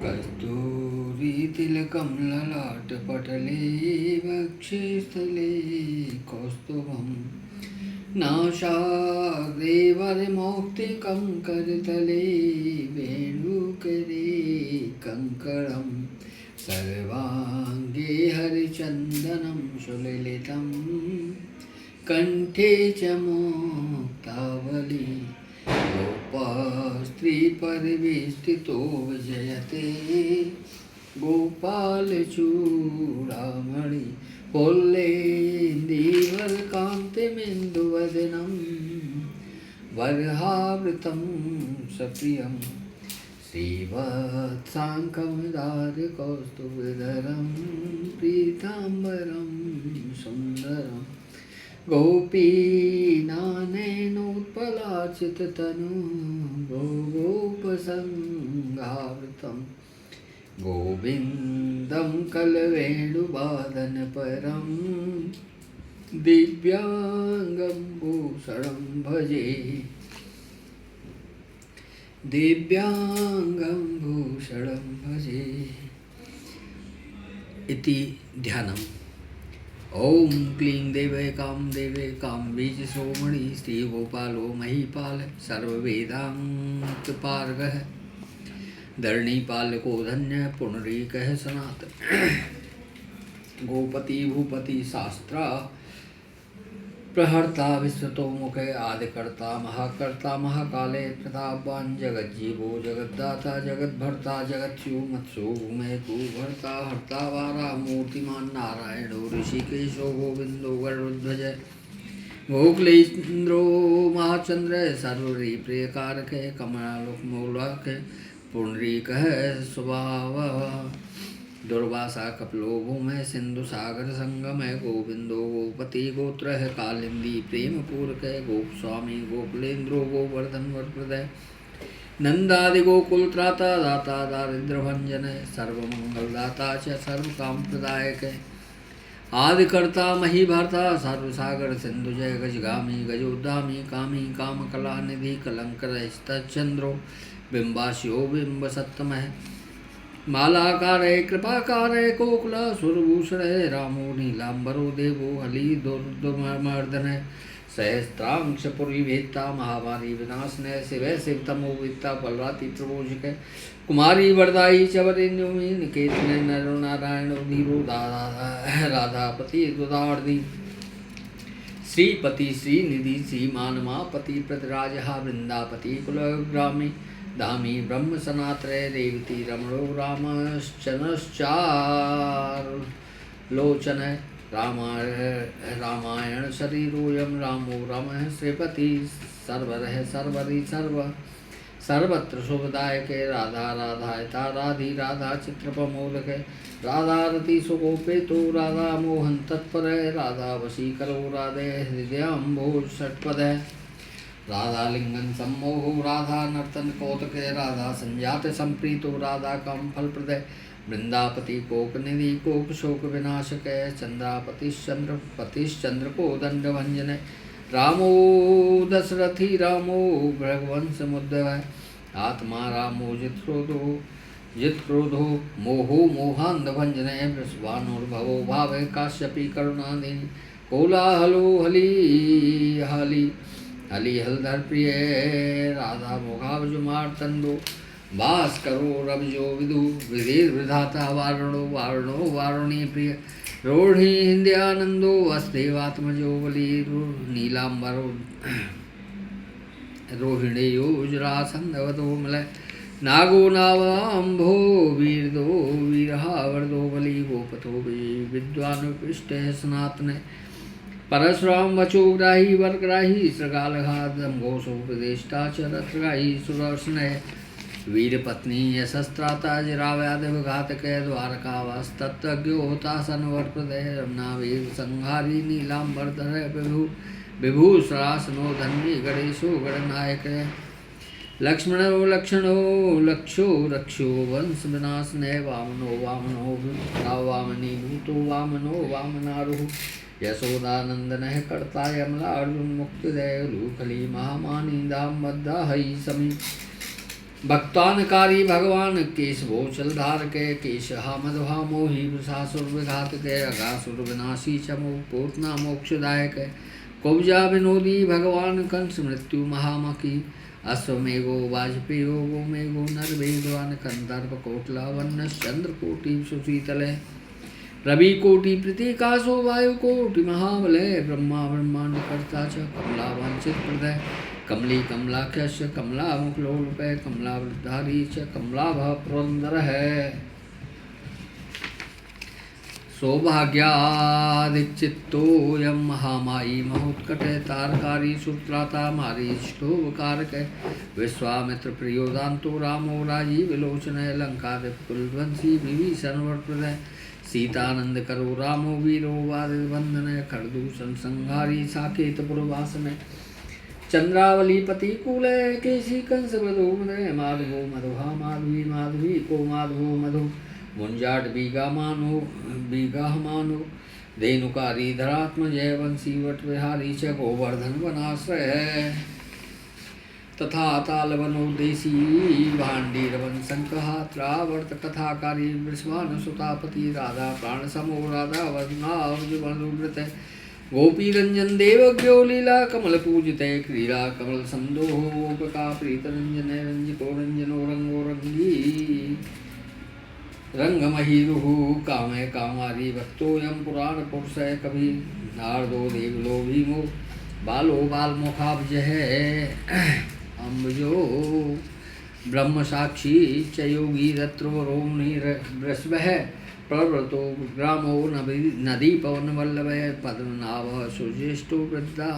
कस्तूरीतिलकं ललाटपटले वक्षे स्थले कौस्तुभं नासाग्रेवरमौक्तिकं करतले वेणुकरे कङ्कणं सर्वाङ्गे हरिचन्दनं सुललितं कण्ठे च मुक्तावली गोपास्त्रीपरिवेष्टितो विजयते गोपालचूडामणि पोल्लेन्दीवरकान्तिमिन्दुवदनं वरहावृतं सप्रियं श्रीवत्साङ्कमदारकौस्तुभधरं पीताम्बरं सुन्दरं गोपीनानयनोत्पलाचिततनु गोपसंहावृतं गोविन्दं कलवेणुवादनपरं दिव्याङ्गं भूषणं भजे दिव्याङ्गं भूषणं भजे इति ध्यानम्। ओम क्लीं देवे काम बीज सोमणि श्री गोपालो महीपाल सर्ववेदांतपारगः धरणीपालको धन्य पुंडरीकः सनातन गोपति भूपति शास्त्रा प्रहर्ता विश्वतोमुखे आदिकर्ता महाकर्ता महाकाले प्रतापवान जगज्जीवो जगद्दाता जगद्भर्ता जगत्स्यु मत्स्यो भूमेकु भर्ता हर्ता वारा मूर्तिमान नारायणो ऋषिकेशो गोविंदो गरुध्वज गोकुलेन्द्रो महाचंद्र सर्वरी प्रियकारक कमलालोक पुंडरीकः स्वभाव दुर्वासा कपिलो भूमि सिंधु सागर संगम है गोविंदो गोपति गोत्र है कालिंदी प्रेम पूरक है गोस्वामी गोकुलेन्द्रो गोवर्धन वरप्रदय नंदादि गोकुल त्राता दाता दारिद्र भंजन है सर्वमंगलदाता च सर्व काम प्रदायक है आदिकर्ता मही भरता सर्वसागर सिंधु जय गजगामी गजोद्धामी कामी काम कला निधि कलंकर चंद्रो बिंबाशियो बिंब सत्तम है मालाकार कृपाकार कोकुला सुरभूषण रामो नीलांबरो देवो हली दुर्दुर्मर्दन सहस्त्रांश पुरी भेदता महामारी विनाशन शिव शिव तमो वित्ता बलराति प्रभोजक कुमारी वरदाई चवरेण्योमी निकेतन नर नारायण धीरो राधापति दुदार्दी श्रीपति श्रीनिधि श्री मानमापति प्रतिराजहा वृंदापति कुलग्रामी धामी ब्रह्म सनात्रय रेवती रमणो रामश्चनश्चार लोचन रामायण शरीरोयम रामो रमः श्रीपति सर्वरः सर्वरि सर्वत्र शुभदायक राधा राधायता राधी राधा चित्रप्रमोदक राधारति सुगोपेतो राधा मोहन तत्पर राधा वशीकरो राधे हृदयाम्भो षट्पद राधा लिंगन सम्मोहो राधा नर्तन कौतक राधा संजात संप्रीतो राधा काम फलप्रदय वृंदापति कोक निधि कोक शोक विनाशक चंद्रापतिश्चंद्र को दंड भंजन रामो दशरथी रामो भगवंश मुद्दव आत्मा रामो जित्क्रोधो मोहो मोहांध भंजन वृषभानुर्भवो भाव काश्यपी करुणादिनी कोलाहलो हली हाली हली हलधर प्रिय राधा मुखावजुमार्तंदो वास करो रवजो विदु विधेर विधाता वारणो वारणो वारुणी प्रिय रोढ़ी हिंद्यानंदो वसुदेवात्मजो बलि नीलांबरो रोहिणेयो जुरासंधवतो मलय नागो नावाम्भो वीरदो वीरहावर्दो बलि गोपतो विद्वान पृष्ठ सनातन परशुराम वचोग्राही वरग्राही श्रगालघातम घोषोपदेष्टा च रथग्राही सुदर्शन वीरपत्नी यशस्त्राता जिराव्यादव घातक द्वारकावास्तज्ञो होता सनवर्प्रदय रमनावीर संहारी नीलांबरधर विभूषरासनो धन्वी गणेशो गणनायक लक्ष्मणो लक्षणो लक्षो रक्षो वंश विनाशने वामनो वामनो वामनी भूतो वामनो वामनारुः यशोदानंदन कर्ता यमला अर्जुन मुक्तिदय लूखली महामानी दाम बद्धा हई समी भक्तानकारी भगवान केशवो चलधार के केश हा मधुहा मोही वृषासुर विघात के अगासुर विनाशी चमो पूतना मोक्षदायक कुब्जा विनोदी भगवान कंस मृत्यु महामकी अश्वमेघो वाजपेयो गोमेघो नरवेगवान कंदर्प कोटला वन्न चंद्रकोटि सुशीतल रवि कोटि प्रतीकाशो वायु कोटि महाबलय ब्रह्मा ब्रह्मांड कर्ता च कमला वांछित हृदय कमली कमलाख्यश कमला मुकुलोलुपय कमला वृद्धारी च कमला पुरंदर है सौभाग्यादिचित्तोऽयं महामायी महोत्कट तारकारी सुत्राता मारीष्टोपकारक विश्वामित्र प्रियोदान्तो रामो राजीव विलोचन लंकाधिपकुलध्वंसी विभीषण वरप्रदय सीतानंद करो रामो वीरो वारिवंदन खरदूषण संहारी साकेतपुरवास में चंद्रावली पति कूल केशी कंस मधुमय माधवो मधुहा माधवी माधवी को माधवो मधु मुंजाट बीगा मानो धेनुकारी धरात्म जय वंशी वट विहारी च गोवर्धन वनाश्रय तथा तालवनो देशी भांडीर वन संकहात्रावर्त कथाकारी वृषभानु सुतापति राधा प्राण समो राधा वदनावृत गोपी रंजन देवज्ञो लीला कमल पूजित क्रीड़ा कमल संदोहोपका प्रीत रंजन रंजिको रंजनो रंगो रंगी रंगमहीरुहु कामय कामारी भक्तोऽयं पुराण पुरुष कवि नारदो देवलो भीमो बालो बालमुखाब्जः अम्बुजो ब्रह्म साक्षी च योगी रत्रो रोमणी वृषभः प्रवृतो ग्रामो नदी पवन वल्लभ पद्मनाभ सुज्येष्ठो वृद्धा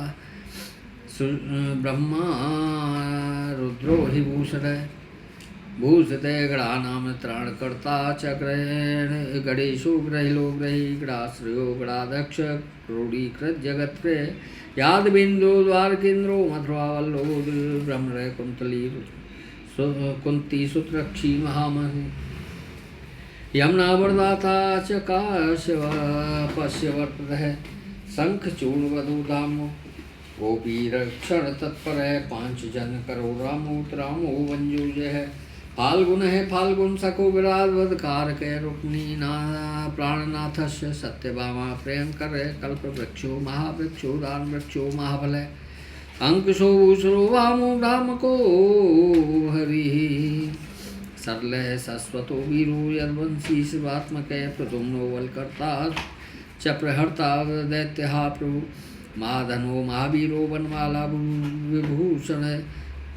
ब्रह्मा रुद्रो हि भूषण भूषते गणानाम त्राणकर्ता च गणेशो ग्रहिलो ग्रही गणाश्रयो गणाध्यक्ष क्रोडीकृत जगत्रे यादबिंदु द्वारकेन्द्रो मथुरा वल्लो ब्रह्मरय कुंतली कुंती सुत्रक्षी महामहि यमुना वरदाता च काश्यप पश्यवर्तः शंख चूर्ण वधूधामो गोपी रक्षण तत्पर है पांचजन करो रामो वंजो जय फाल्गुन है फाल्गुन सको विराट वधकारक रुक्मी ना प्राणनाथस्य सत्यभामा प्रियंकर कल्प वृक्षो महावृक्षो दान वृक्षो महाबल अंकुशो भूषरो वामो धामको हरि सरल शाश्वतो वीरो यर्वंशी शिवात्मक प्रदुम्नो वलकर्ता च प्रहर्ता दैत्यहा प्रभु महाधनो महावीरो वनमाला विभूषण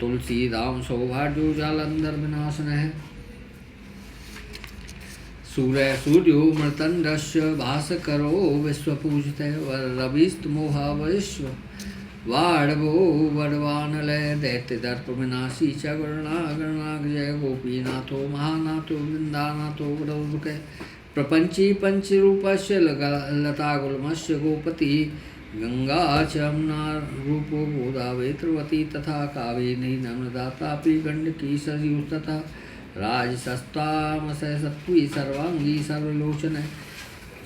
तुलसी राम सौभाग्यो जालंधर विनाशन है सूर्य सूर्यो मृतंडस्य भास्करो विश्वपूजित रविस्तमोहा विश्व वाड़वो वड़वानलय दैत्य दर्प विनाशी च गणनाग जय गोपीनाथो महानाथो वृंदानाथो वृक प्रपंची पंचरूपस्य लतागुल्मस्य गोपति गंगा चमना रूपो गोदावेत्रवती तथा कावेरी नर्मदा तापी गंडकी सरयू तथा राजसस्तामस सत्वी सर्वांगी सर्वलोचन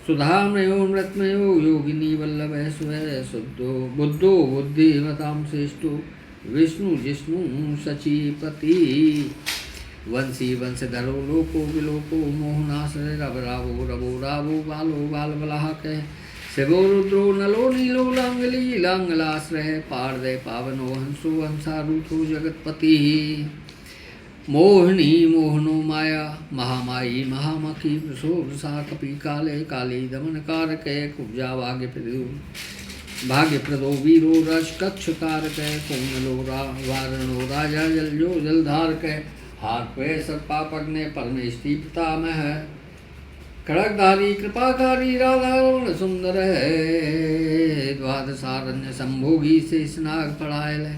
सुधामयो मृतमयो योगिनी वल्लभ स्वय शुद्धो बुद्धो बुद्धिमतां श्रेष्ठो विष्णु जिष्णु सचीपति वंशी वंशधरो लोको विलोको मोहनाश्रय रवरावो रवो रावो बालो बाल बलाहक शिवो रुद्रो नलो नीलो लांगली लांगलाश्रय पारदय पावनो हंसो हंसारूथो जगतपति मोहिनी मोहनो माया महामायी महामखी वृषो वृषा कपि काले काली दमन कारक कुब्जा भाग्य प्रदो वीरो रस कक्ष कारक कोमलो वारणो राजा जलजो जलधारक हार्पे सर्पापग्ने परमेष्टि पितामह खड़गधारी कृपाकारी राधा रमण सुंदर है द्वादशारण्य संभोगी शेषनाग पढ़ायल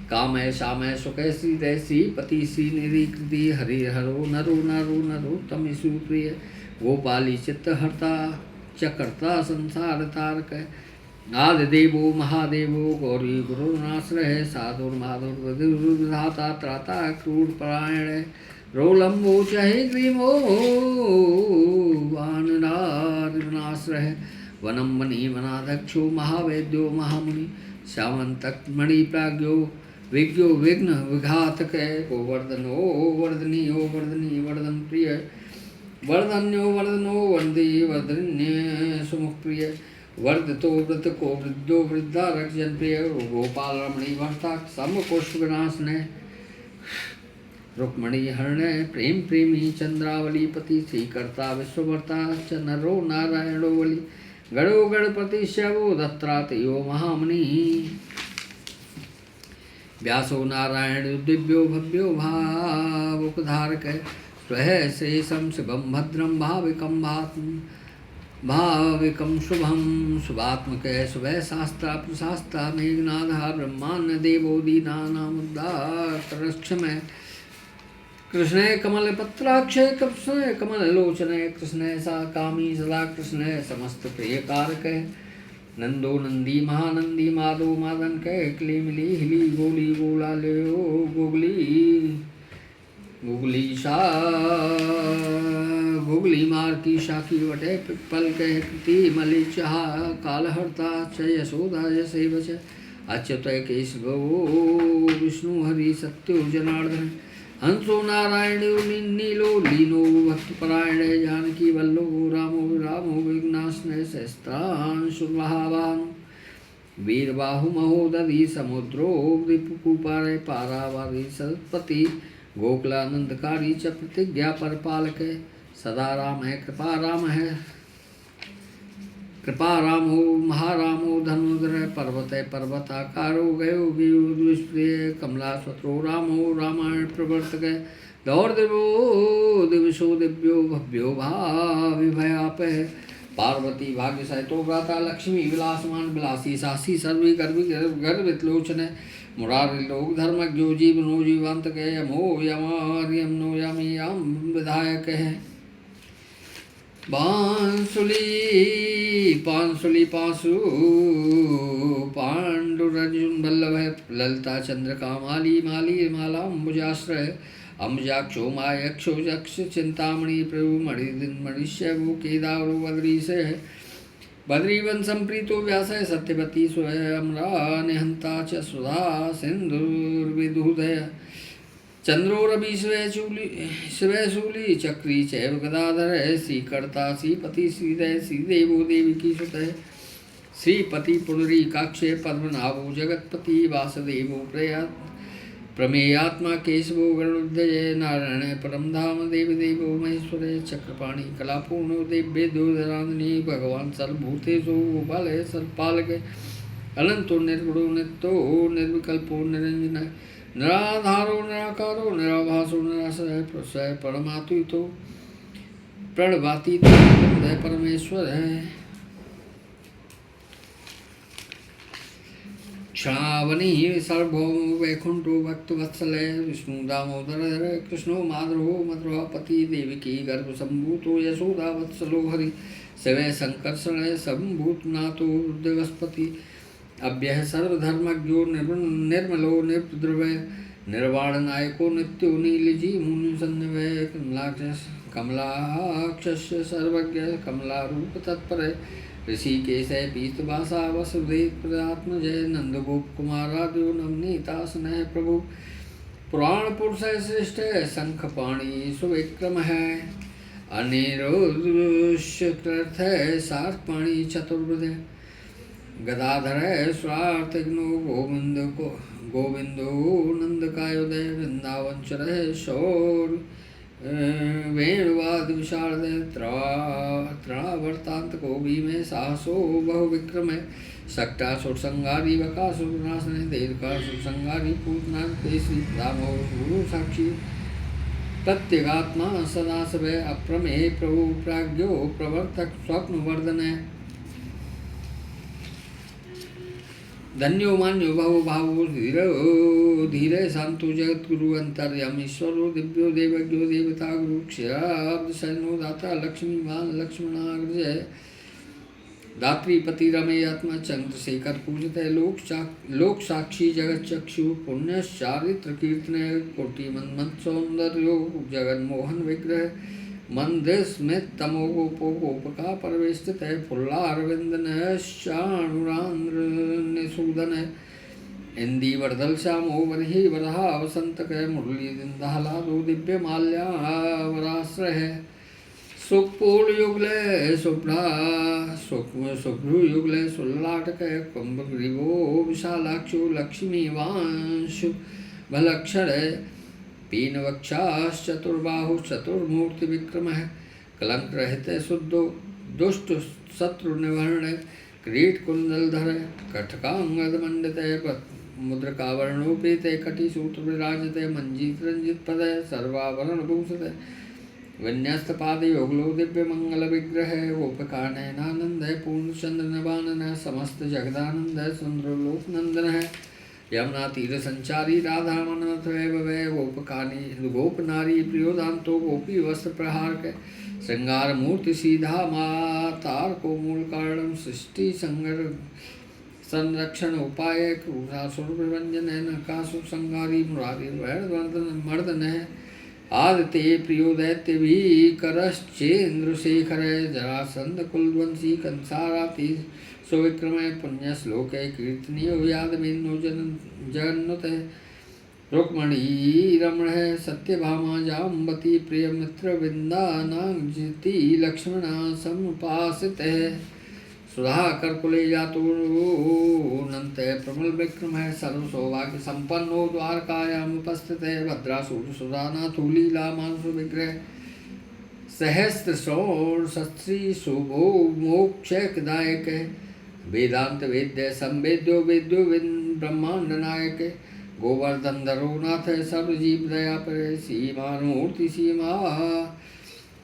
कामय शामय सुखय श्री दैसी पति श्री निरीकृति हरि हरो नरो नरो नरो तमिषु प्रिय गोपाली चित्तहर्ता चकर्ता संसार तारक आदि देवो महादेवो गौरी गुरुनाश्रय साधुर माधुर विधाता त्राता क्रूर परायण रोलंबो चहे ग्रीमो वानराश्रय वनम वनी वनाध्यक्षो महावैद्यो महामुनि श्यामंतक मणि प्राज्ञो विज्ञो विघ्न विघातक गोवर्धनो वर्धनीयो वर्धनी वर्धन प्रिय वर्धन्यो वर्धनो वर्धि वर्धन्य सुमुख प्रिय वर्धतो व्रत को वृद्धो वृद्धा रक्षजन प्रिय गोपाल रमणी भर्ता सम कुष्ठ विनाशने रुक्मणी हरणे प्रेम प्रेमी चंद्रावली पति श्रीकर्ता विश्वभर्ता च नरो नारायणो बलि गणो गणपति शवो दत्तात्रेयो महामुनि व्यासो नारायण दिव्यो भव्यो भावुकधारक स्वह शेषम शिवम भद्रम भाविकम शुभम शुभात्मक शुभ शास्त्रा प्रशास्त्रा मेघनाधा ब्रह्मांड देवो दीनानामुद्धारक्षमय कृष्ण कमल पत्राक्षय कृष्ण कमल लोचन कृष्ण सा कामी सदा कृष्ण समस्त प्रिय कारक नंदो नंदी महानंदी माधो मादन कह क्ली मिली हिली गोली गोला ले गुगली सा गुगली मार की शाखी वटे पिपल कह कृति मलि चाह काल हरता च यशोदा जसे बच अच्युत केशव विष्णु हरि सत्यो जनार्दन हंसो नारायण नीलो लीनो भक्तपरायण जानकी वल्लभो रामो रामो विघ्नाशन सहस्त्रांशुर्महावान वीरबाहु महोदधि समुद्रो रिपुकुपारे पारावारी सरस्वती गोकुलानंदकारी च प्रतिज्ञा परपालक सदा राम है कृपा रामो महारामो धनुधर पर्वत पर्वताकारो गयो विप्रिय कमला स्वत्रो रामो रामायण प्रवर्तक दौर देवो दिवसो दिव्यो भव्यो भाविभयाप पार्वती भाग्य सहितो भ्राता लक्ष्मी विलासमान विलासी सासी सर्वी गर्भित लोचन मुरारी लोक धर्मज्ञो जीवनो जीवांत के यमो यमार्यम नो यमी यम विधायक है पांसुली पांसु पांडुरर्जुन वल्लभ ललिता चंद्रका माली माली मालाम्बुजाश्रय अम्बुजाक्षो मायक्षो जक्ष चिंतामणि प्रभु मणिष्य वो केदारो बद्रीश बद्रीवन संप्रीतो व्यास सत्यवती स्वयं निहंता च सुधा सिंधुर्विदुदय चंद्रोरभि शिवशूली चक्री चैव गदाधर श्रीकर्ता श्रीपति श्रीदय श्रीदेवो देविकी सुत श्रीपति पुनरीकाक्षे पद्मनाभो जगत्पति वासुदेवो प्रमेयात्मा केशवो गरुड़ध्वज नारायण परम धाम देवदेवो महेश्वर चक्रपाणी कलापूर्णो दिव्य दुर्धरांजनी भगवान सर्वभूतेषु गोपाल सर्वपालक अनंतो निर्गुणो नित्यो निर्विकल्पो निरंजन निराधारो निराकारो निराभासो निराश्रय प्रश्रय परमात्मितो प्रणवातीतो परमेश्वर है क्षणावनी सार्वभौम वैकुंठो भक्तवत्सल विष्णु दामोदर कृष्णो माधवो मधुरापति देवकी गर्भ संभूतो यशोदा वत्सलो हरि शिव संकर्षण संभूतनाथो देवस्पति अभ्य सर्वधर्मज्ञो निर्मलो निर्द्रव्य निर्वाण नायको नित्यो नीलजी मुनि सन्निवय कमलाक्ष सर्वज्ञ कमलारूप तत्पर ऋषिकेश पीतवासा वसुदेव आत्मजय नंदगोप कुमाराद्यो नवनीतासन प्रभु पुराण पुरुष श्रेष्ठ शंख पाणी सुविक्रम है अनिरुद्ध सार्पाणी चतुर्भुज गदाधर स्वार्थघ्नो गोविंदो नंदकायोदय वृंदावन चर शौर वेणुवाद विशाल त्रावर्तांत को भी में साहसो बहु विक्रम सक्टा सुरसंगारी बकासुरनाशन दीर्घा सुरसंगारी पूतना केसरी रामो गुरु साक्षी प्रत्यगात्मा सदा सब अप्रमेय प्रभु प्राज्ञो प्रवर्तक स्वप्न वर्धन धन्यो मान्यो भावो भावो धीरे शांतो जगत गुरु अंतर्यामीश्वरो दिव्यो देवज्ञो देवता गुरु क्षयाब्द सैनो दाता लक्ष्मीमान लक्ष्मणाग्रजय दात्रीपति रमे आत्मा चंद्रशेखर पूजित लोक साक्षी जगत चक्षु पुण्य चारित्र कीर्तन कोटि मन्मथ सौंदर्यो जगन मोहन विग्रह मंदिर स्मित तमोगोपोका परवेष्टित है फुल्लारविंद शाणुरांद्र निसूदन इंदीवरदल श्यामो बरही बरहा वसंत के मुरली दिंदालादो दिव्य माल्यावराश्रय सुखपूर्ण युगले शुभ्रा शुभ्रु युगले सुल्लाटक कुंभग्रीवो विशालाक्षो लक्ष्मीवांशु भलक्षण पीनवक्षाश्चतुर्बाहु चतुर्मूर्ति विक्रम कलंक रहित शुद्धो दुष्ट शत्रु निवर्ण क्रीट कुंडलधर कटकांगद मंडित मुद्रकावरणोपेते कटिसूत्र विराजते मंजीत रंजित पद सर्वाभरण भूषित विन्यस्त पाद योगलो दिव्य मंगल विग्रह गोपकानयनानंद पूर्ण चंद्र नवानन समस्त जगदानंद सुंदर लोक नंदन है यमुना तीर संचारी राधा मनथ वै गोपकानी गोप नारी प्रियोदांतो गोपी वस्त्र प्रहार के श्रृंगार मूर्ति सीधा मातार को मूल कारण सृष्टि संगर संरक्षण उपाय क्रूरासुर विभंजन है नकासु संगारी मुरारी मर्दन है आदते प्रियो दैत्य भी करश्चेन्द्र शेखर जरासंध कुलवंशी कंसाराति सुविक्रम पुण्य श्लोक कीर्तनीय यादवेन्नो जगन्नुत रुक्मणी रमण है सत्यभामा जाम्बती प्रिय मित्र वृंदानांगति लक्ष्मणा समुपासित है सुधाकर कुले जातुनंत प्रमल विक्रम है सर्व सौभाग्य संपन्नो द्वारकायाम उपस्थित है भद्रासुर सुधानाथु लीला मानसु विग्रह सहस्त्र सौर सत्री शुभो मोक्षदायक वेदांत वेद्य संवेद्यो वेद्यो ब्रह्मांड नायक गोवर्धन धरोनाथ सब जीव दया पर सीमान मूर्ति सीमा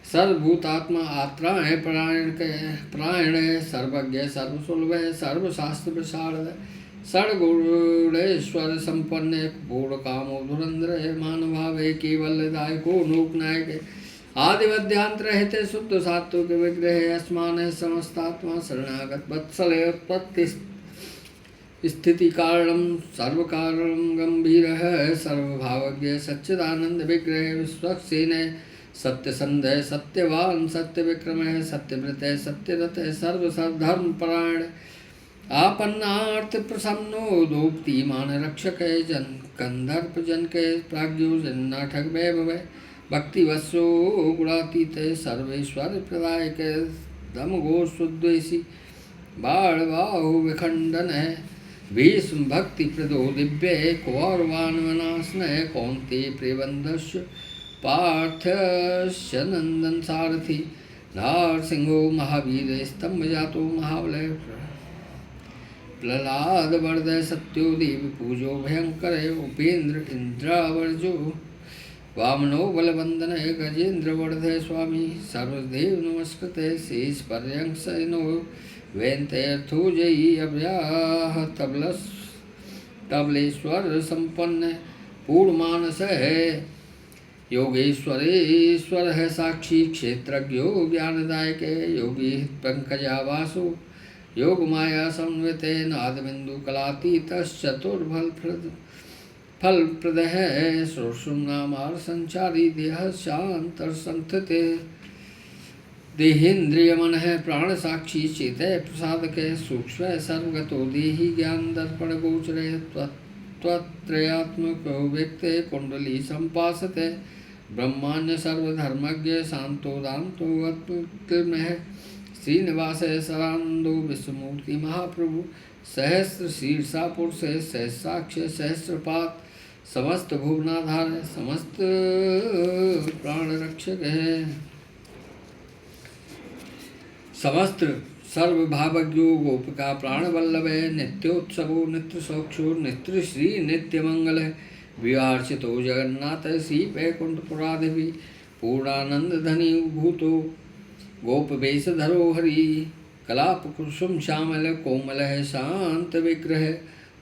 सर्वभूतात्मा आत्राय प्रायण सर्वज्ञ सर्वसुलभ सर्वशास्त्र प्रसारद षड्गुणेश्वर संपन्न पूर्ण कामो धुरंधर मानभाव केवल दायको लोकनायक आदि मध्यांतर रहते शुद्ध सात्विक विग्रह अस्मान समस्तात्मा शरणागत वत्सल उत्पत्ति स्थिति कारणम सर्व कारणम गंभीर सर्वभावज्ञ सच्चिदानंद विग्रह विश्वक्सेन सत्य संध्य सत्यवान सत्य विक्रम है सत्यव्रत है सत्यरत है सर्व धर्म परायण आपन्नार्थ प्रसन्नो दोक्ति मान रक्षक है जन कंदर्प जन के प्राज्ञो जन्नाठक वैभव भक्ति वत्सो गुणातीत सर्वेश्वर प्रदायक दम घो सुद्वेशी बाढ़ बाहु विखंडन है भीष्म भक्ति प्रदो दिव्य कौरवान वनासन कौंते प्रियबंधस्य पार्थस्य नंदन सारथि नारसिंहो महावीर स्तंभ जातो महाबलय प्रहलाद वर्दय सत्यो देव पूजो भयंकर उपेन्द्र इंद्रावर्जो वामनो बलवंदन गजेन्द्र वर्धय स्वामी सर्वदेव नमस्कृत शेष पर्यंसनो वैंतर्थो जयी अव्याह तबलेश्वर संपन्न पूर्णमानस है योगेश्वरेश्वर है साक्षी क्षेत्रज्ञो ज्ञानदायक योगी पंकजावासो योग माया संवित नादबिंदु कलातीत चतुर्भल फल प्रद है सुनामार संचारी देह शांतर संथित देहेन्द्रिय मन है प्राण साक्षी चेत प्रसाद के सूक्ष्म सर्वगतो देहि ज्ञान दर्पण गोचर त्वत्रयात्मक व्यक्ति कुंडली संपासते ब्रह्माण्य सर्वधर्मज्ञ शांतो दांतो अत्मः श्रीनिवास सरानंदो विश्वमूर्ति महाप्रभु सहस्र शीर्षा पुरुष सहस्राक्ष सहस्रपात समस्त भुवनाधार समस्त प्राण रक्षक है समस्त सर्वभावज्ञो गोपिका प्राण वल्लभ नित्योत्सवो नित्य सौक्षो नित्य श्री नित्य मंगल विवार्चितो जगन्नाथ श्री वैकुंठपुराधिपि पूर्णानंद धनी भूतो गोप वेशधरो हरि कलाप कुसुम श्यामल कोमल शांत विग्रह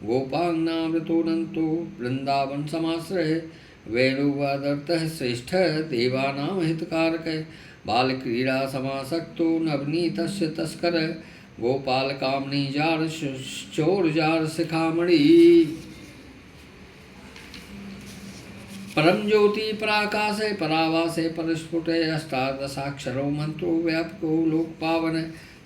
गोपांगनावृतो नंतो वृंदावन समाश्रय वेणुवादर्त श्रेष्ठ देवानां हितकारक बाल क्रीड़ा समासक्तो नवनीत तस्कर गोपाल कामनी जार चोर जार शिखामणि परम ज्योति पराकाश परावास परस्फुट अष्टादशाक्षरो मंत्रो व्यापको लोक पावन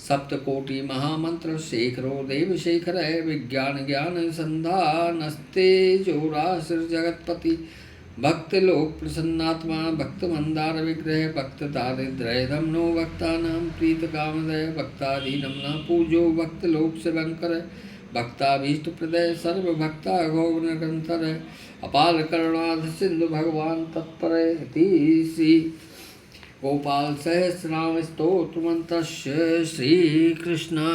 सप्तकोटि महामंत्र शेखरो देव शेखर विज्ञान ज्ञान संधानस्ते जोरासुर जगतपति भक्त लोक प्रसन्नात्मा भक्त मंदार विग्रह भक्त दारिद्र्य धमनो भक्तानां प्रीत कामदय भक्तादीनं न पूजो भक्त लोक शिवंकर भक्ताभीष्ट प्रदय सर्व भक्ता घोर निरंतर अपार करुणाध सिंधु भगवान तत्पर श्री गोपाल सहस्रनाम स्तोत्र मंत्र श्री कृष्ण।